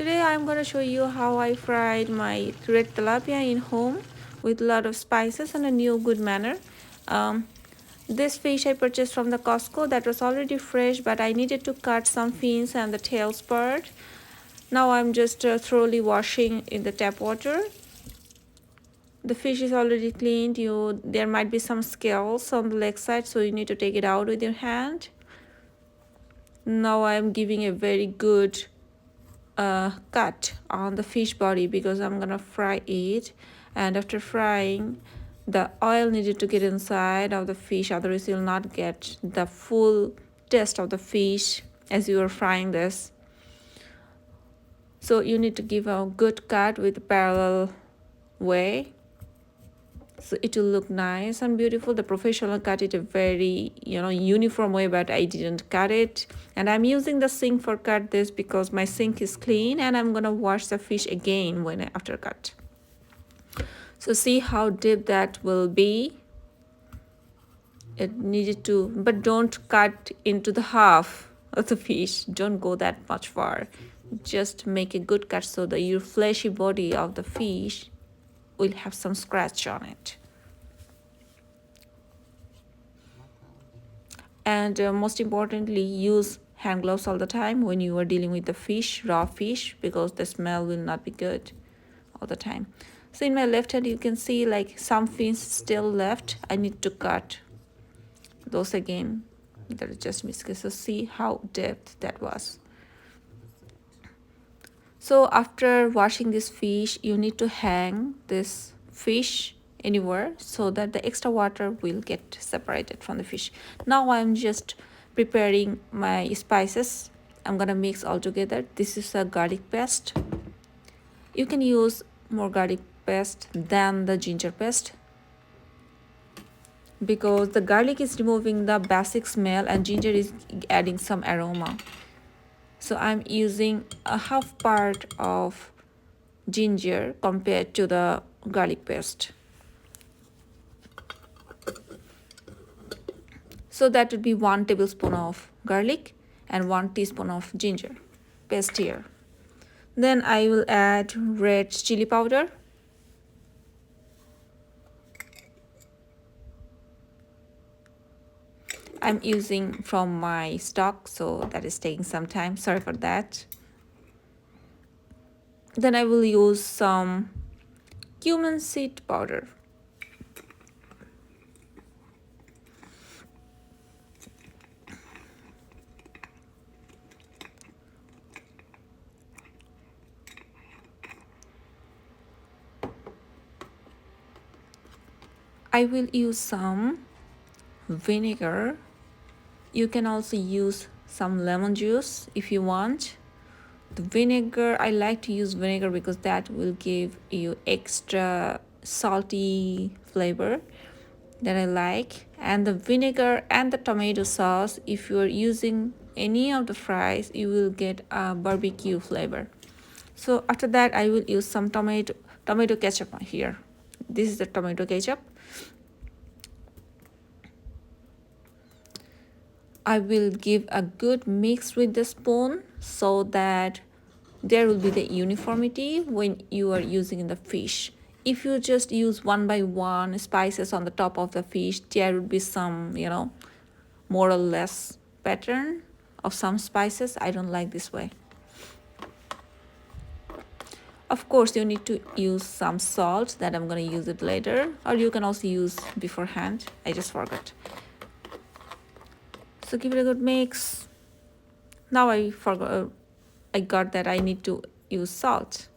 Today I'm going to show you how I fried my red tilapia in home with a lot of spices and a new good manner. Um, this fish I purchased from the Costco that was already fresh, but I needed to cut some fins and the tails part. Now I'm just thoroughly washing in the tap water. The fish is already cleaned. There might be some scales on the leg side, so you need to take it out with your hand. Now I'm giving a very good cut on the fish body because I'm gonna fry it, and after frying the oil needed to get inside of the fish, otherwise you'll not get the full taste of the fish as you are frying this. So you need to give a good cut with a parallel way, so it will look nice and beautiful. The professional cut it a very uniform way, but I didn't cut it, and I'm using the sink for cut this because my sink is clean and I'm gonna wash the fish again when after cut. So see how deep that will be. It needed to, but don't cut into the half of the fish, don't go that much far, just make a good cut so that your fleshy body of the fish will have some scratch on it. And most importantly, use hand gloves all the time when you are dealing with the fish, raw fish, because the smell will not be good all the time. So in my left hand you can see like some fins still left. I need to cut those again. That is just missing. So see how deep that was. So after washing this fish, you need to hang this fish anywhere so that the extra water will get separated from the fish. Now I'm just preparing my spices. I'm gonna mix all together. This is a garlic paste. You can use more garlic paste than the ginger paste because the garlic is removing the basic smell and ginger is adding some aroma. So I'm using a half part of ginger compared to the garlic paste. So that would be 1 tablespoon of garlic and 1 teaspoon of ginger paste here. Then I will add red chili powder. I'm using from my stock, so that is taking some time. Sorry for that. Then I will use some cumin seed powder. I will use some vinegar. You can also use some lemon juice if you want. The vinegar, I like to use vinegar because that will give you extra salty flavor that I like. And the vinegar and the tomato sauce, if you are using any of the fries, you will get a barbecue flavor. So after that I will use some tomato ketchup here. This is the tomato ketchup. I will give a good mix with the spoon so that there will be the uniformity when you are using the fish. If you just use one by one spices on the top of the fish, there will be some, more or less pattern of some spices. I don't like this way. Of course, you need to use some salt that I'm going to use it later, or you can also use beforehand. I just forgot. So give it a good mix. Now I got that I need to use salt.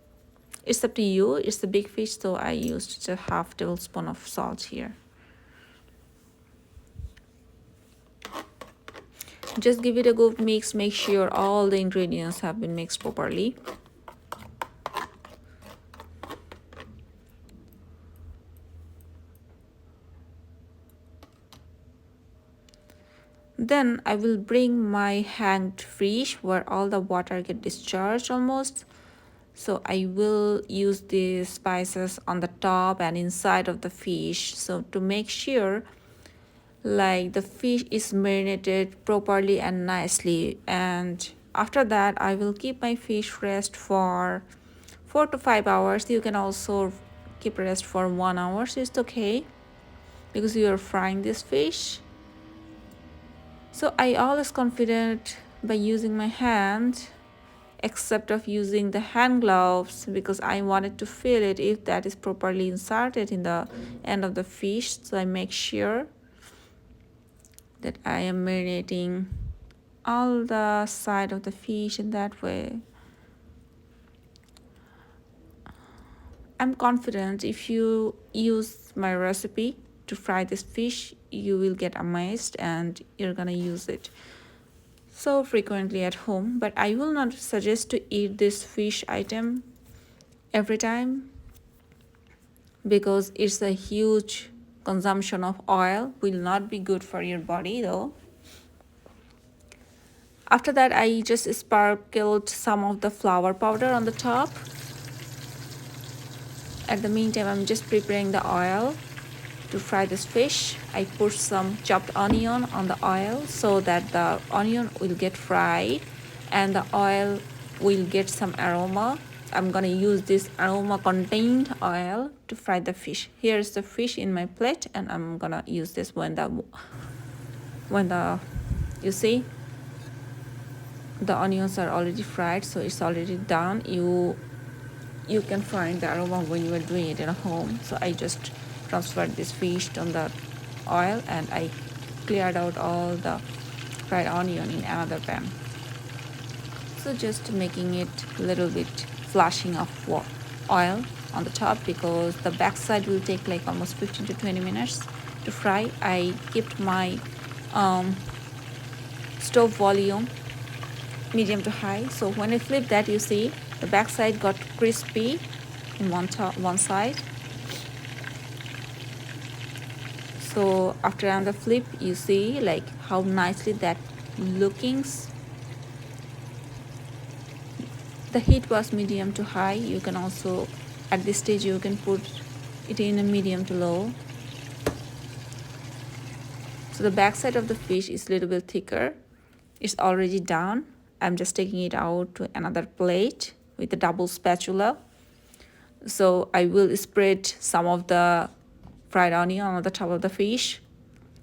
It's up to you. It's a big fish, so I used a half tablespoon of salt here. Just give it a good mix. Make sure all the ingredients have been mixed properly. Then I will bring my hanged fish where all the water get discharged almost. So I will use the spices on the top and inside of the fish, so to make sure like the fish is marinated properly and nicely, and After that, I will keep my fish rest for 4 to 5 hours. You can also keep rest for 1 hour, so it's okay because you are frying this fish. So I always confident by using my hand, except of using the hand gloves because I wanted to feel it if that is properly inserted in the end of the fish. So I make sure that I am marinating all the side of the fish in that way. I'm confident if you use my recipe to fry this fish, you will get amazed and you're gonna use it so frequently at home. But I will not suggest to eat this fish item every time because it's a huge consumption of oil, will not be good for your body though. After that, I just sparkled some of the flour powder on the top. At the meantime, I'm just preparing the oil to fry this fish. I put some chopped onion on the oil so that the onion will get fried and the oil will get some aroma. I'm gonna use this aroma contained oil to fry the fish. Here's the fish in my plate and I'm gonna use this when the you see the onions are already fried, so it's already done. You can find the aroma when you are doing it in a home. So I just transferred this fish on the oil and I cleared out all the fried onion in another pan. So just making it a little bit flashing of oil on the top because the backside will take like almost 15 to 20 minutes to fry. I kept my stove volume medium to high, so when I flip that, you see the backside got crispy in one side. So after another flip, you see like how nicely that lookings. The heat was medium to high. You can also at this stage you can put it in a medium to low. So the backside of the fish is a little bit thicker. It's already done. I'm just taking it out to another plate with a double spatula. So I will spread some of the fried onion on the top of the fish.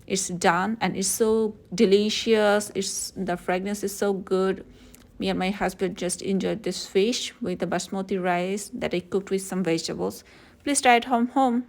It's done and it's so delicious. The fragrance is so good. Me and my husband just enjoyed this fish with the basmati rice that I cooked with some vegetables. Please try it home.